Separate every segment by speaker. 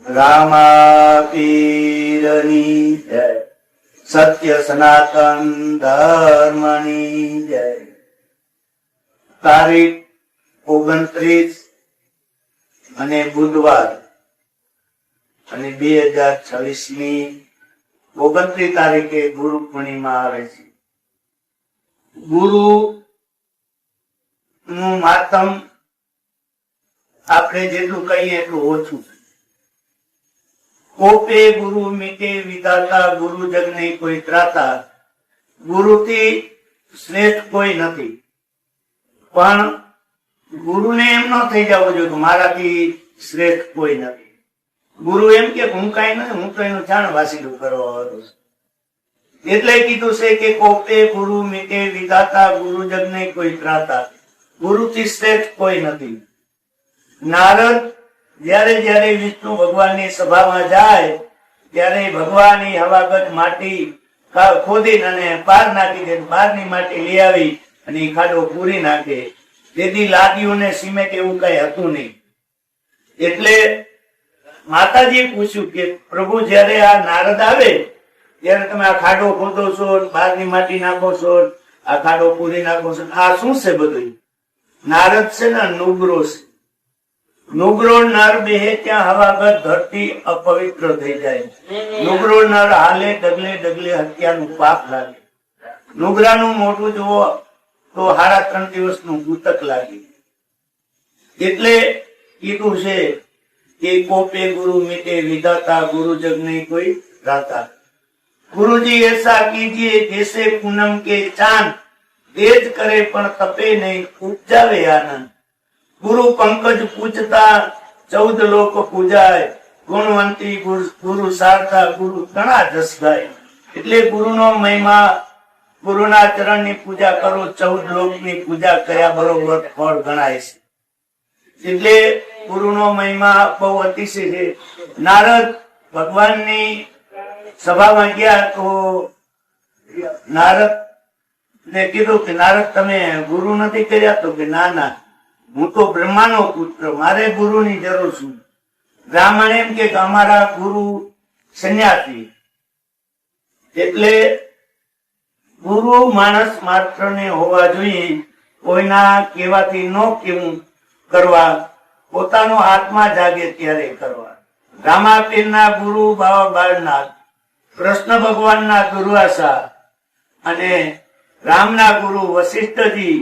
Speaker 1: રામા પીરની જય, સત્ય સનાતન ધર્મની જય. તારીખ 29 અને બુધવાર અને 2026 29 તારીખે ગુરુ પૂર્ણિમા આવે છે. ગુરુ નું માતમ આપણે જેટલું કહીએ એટલું ઓછું. કોપે ગુરુ મીટે વિધાતા, ગુરુ જગ નહીં કોઈ ત્રાતા. ગુરુથી શ્રેષ્ઠ કોઈ નથી. પણ ગુરુને એમ ન થઈ જવું જોઈએ કે મારાથી શ્રેષ્ઠ કોઈ નથી. ગુરુ એમ કે હું કઈ નથી, હું તો એનું જાણ વાસીડું કરવા વાળો છું. એટલે કીધું છે કે કોપે ગુરુ મીટે વિધાતા, ગુરુ જગ નહીં કોઈ ત્રાતા. ગુરુથી શ્રેષ્ઠ કોઈ નથી. નારદ જયારે વિષ્ણુ ભગવાનની સભામાં જાય ત્યારે ભગવાનની હવાગત માટી ખોદી અને બહાર નાખી દે. બહારની માટી લઈ આવી અને ખાડો પૂરી નાખે. તેથી લાગ્યું ને સિમેન્ટ એવું કઈ હતું નહીં. એટલે માતાજી પૂછ્યું કે પ્રભુ જયારે આ નારદ આવે ત્યારે તમે આ ખાડો ખોદો છો, બહારની માટી નાખો છો, આ ખાડો પૂરી નાખો છો, આ શું છે બધું? નારદ છે ને નુગ્રો છે. નુગ્રો નર બેહે ત્યાં હવાગત ધરતી અપવિત્ર થઈ જાય. નુગ્રો નર હાલે ડગલે ડગલે હત્યાનું પાપ લાગે. નુગરાનું મોઢું જુઓ તો 3.5 દિવસનું ગુતક લાગે. એટલે કીધું છે કે કોપે ગુરુ મીટે વિધાતા, ગુરુ જગ નહીં કોઈ રાતા. ગુરુજી એસા કીજીએ જैसे पूनम के चांद, તેજ કરે પણ તપે નહીં, ઉપજાવે આનંદ. ગુરુ પંકજ પૂજતા 14 લોક પૂજાય, ગુણવંતી ગુરુ સારતા, ગુરુ ઘણા જસ ગાય. એટલે ગુરુનો મહિમા, ગુરુના ચરણની પૂજા કરો, 14 લોકની પૂજા કર્યા બરોબર ફળ ગણાય છે. એટલે ગુરુનો મહિમા બહુ અતિશય છે. નારદ ભગવાનની સભામાં ગયા તો નારદ ને કીધું કે નારદ તમે ગુરુ નથી કર્યા? તો કે ના, હું તો બ્રહ્માનો પુત્ર, મારે ગુરુની જરૂર છે. બ્રાહ્મણ એમ કે અમારા ગુરુ સંન્યાસી. એટલે ગુરુ માણસ માત્ર ને હોવા જોઈએ. કોઈના કહેવાથી ન કેવું કરવા, પોતાનો આત્મા જાગે ત્યારે કરવા. રામાપીરના ગુરુ બાવા બાળનાથ, કૃષ્ણ ભગવાનના દુર્વાસા અને રામના ગુરુ વશિષ્ઠજી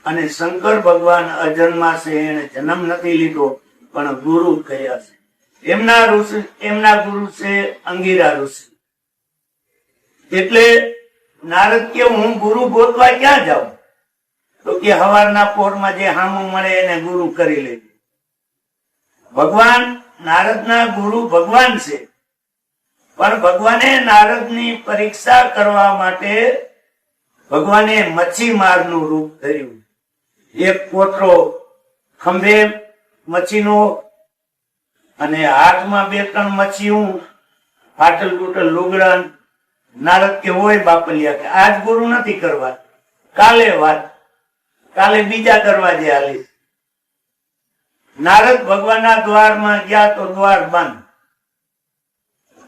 Speaker 1: અને શંકર ભગવાન અજન્મા છે. એને જન્મ નથી લીધો પણ ગુરુ કયા છે. એમના ગુરુ છે અંગીરા ઋષિ. એટલે નારદ કે હું ગુરુ ગોતવા ક્યાં જાઉં? તો કે હવારના પોરમાં જે હામું મળે એને ગુરુ કરી લેજે. ભગવાન નારદના ગુરુ ભગવાન છે. પણ ભગવાને નારદની પરીક્ષા કરવા માટે ભગવાને મચ્છીમારનું રૂપ ધર્યું. એક પોતરો ખંભે મચ્છીનો અને હાથમાં 2-3 મચ્છીયું, ફાટલ તૂટલ લુગડા. નારદ કે હોય બાપલિયા કે આજ ગુરુ નથી કરવા, કાલે બીજા કરવા જે હાલીશ. નારદ ભગવાનના દ્વારમાં ગયા તો દ્વાર બંધ.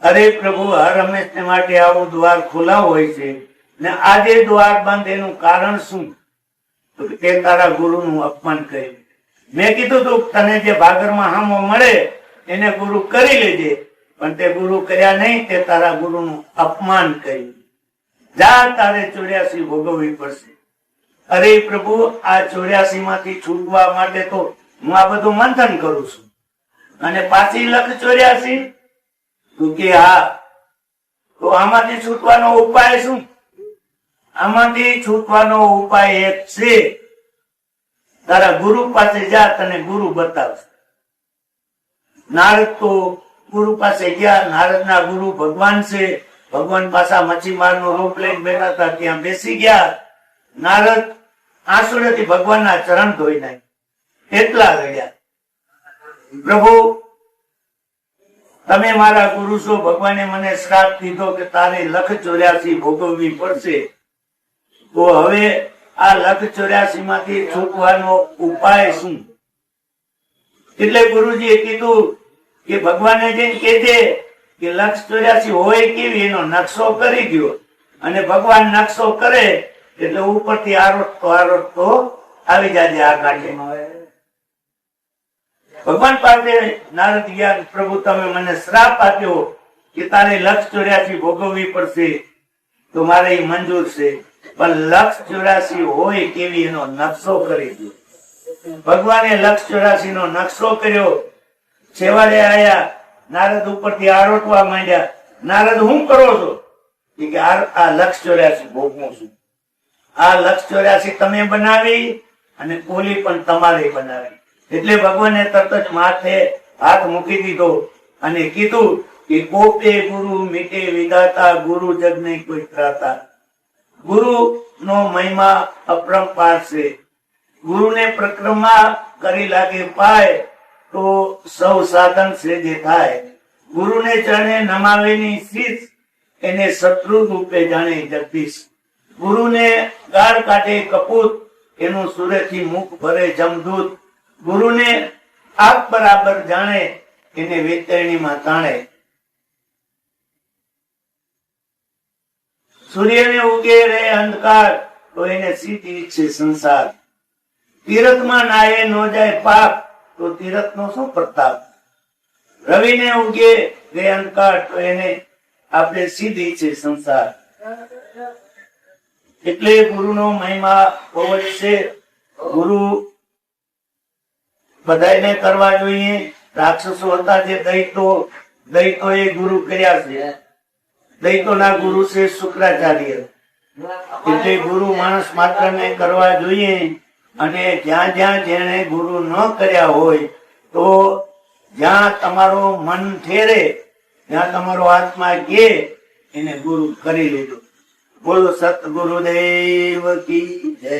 Speaker 1: અરે પ્રભુ, હર હંમેશને માટે આવું દ્વાર ખુલ્લા હોય છે ને આજે દ્વાર બંધ, એનું કારણ શું? તો તે તારા ગુરુનું અપમાન કર્યું. મેં કીધું તું તને જે ભાગરમાં હામો મળે એને ગુરુ કરી લેજે, પણ તે ગુરુ કર્યા નહીં, તે તારા ગુરુનું અપમાન કર્યું. જા, તારે 84 ભોગવવી પડશે. અરે પ્રભુ, આ 84 માંથી છૂટવા માટે તો હું આ બધું મંથન કરું છું, અને પાછી લખ 84. તું કે હા, તો આમાંથી છૂટવાનો ઉપાય શું? આમાંથી છૂટવાનો ઉપાય એક છે, તારા ગુરુ પાસે જા, તને ગુરુ બતાવશે. નારદ તો ગુરુ પાસે ગયા. નારદના ગુરુ ભગવાન છે. ભગવાન પાછા મચ્છીમારનું રૂપ લઈને બેઠા હતા, ત્યાં બેસી ગયા. નારદ આંસુડેથી ભગવાનના ચરણ ધોઈ નાખ્યા. એટલા રડ્યા, પ્રભુ તમે મારા ગુરુ છો. ભગવાને મને શ્રાપ દીધો કે તારે લખ 84 ભોગવવી પડશે. તો હવે આ લખ 84 માંથી છૂટવાનો ઉપાય શું? એટલે ગુરુજીએ કીધું કે ભગવાને જઈને કહેજે કે લક્ષ 84 હોય કેવી એનો નકશો કરી દો, અને ભગવાન નકશો કરે એટલે ઉપરથી આરોટ તો આવી જાય આ કાંઠે. ભગવાન પાસે નારદ ગયા, પ્રભુ તમે મને શ્રાપ આપ્યો કે તારે લક્ષ 84 ભોગવવી પડશે, તો મારે એ મંજૂર છે, પણ લક્ષ 84 હોય કેવી એનો નકશો કરી દો. ભગવાને લક્ષ 84 નો નકશો કર્યો. છેવાડે આયા, નારદ ઉપરથી આરોટવા માંડ્યા. નારદ હું કરો છો? કે આ લક્ષ 84 ભોગવું છું. આ લક્ષ 84 તમે બનાવી અને ઓલી પણ તમારે બનાવી. એટલે ભગવાને તરત જ માથે હાથ મૂકી દીધો અને કીધું કે કોપે ગુરુ મીટે વિધાતા, ગુરુ જગ નહીં કોઈ ત્રાતા. ગુરુ નો મહિમા અપરંપાર છે. ગુરુને પ્રક્રમા કરી લાગે પાય, તો સૌ સાધન સેજે થાય. ગુરુને ચરણે નમાવેની શીશ, એને શત્રુ રૂપે જાણે જગદીશ. ગુરુને ગાળ કાઢે કપૂત, એનું સુરેથી મુખ ભરે જમદૂત. ગુરુને આપ બરાબર જાણે, એને વેતરણીમાં તાણે. સૂર્યને ઉગે રે અંધકાર, તો એને સીધી ઈચ્છે સંસાર. તીરથમાં નાયે નો જાય પાપ, તો તીરથ નો શું પ્રતાપ. રવિને ઉગે રે અંધકાર, તો એને આપણે સીધી છે સંસાર. એટલે ગુરુનો મહિમા બહુ જ છે. ગુરુ બધાને કરવા જોઈએ. રાક્ષસો હતા જે દૈતો એ ગુરુ કર્યા છે. દૈતોના ગુરુ છે શુક્રાચાર્ય. એટલે ગુરુ માણસ માત્ર ને કરવા જોઈએ. અને જ્યાં જ્યાં જેને ગુરુ ન કર્યા હોય, તો જ્યાં તમારો મન ઠેરે, જ્યાં તમારો આત્મા કે એને ગુરુ કરી લેજો. બોલો સતગુરુદેવ કી જય.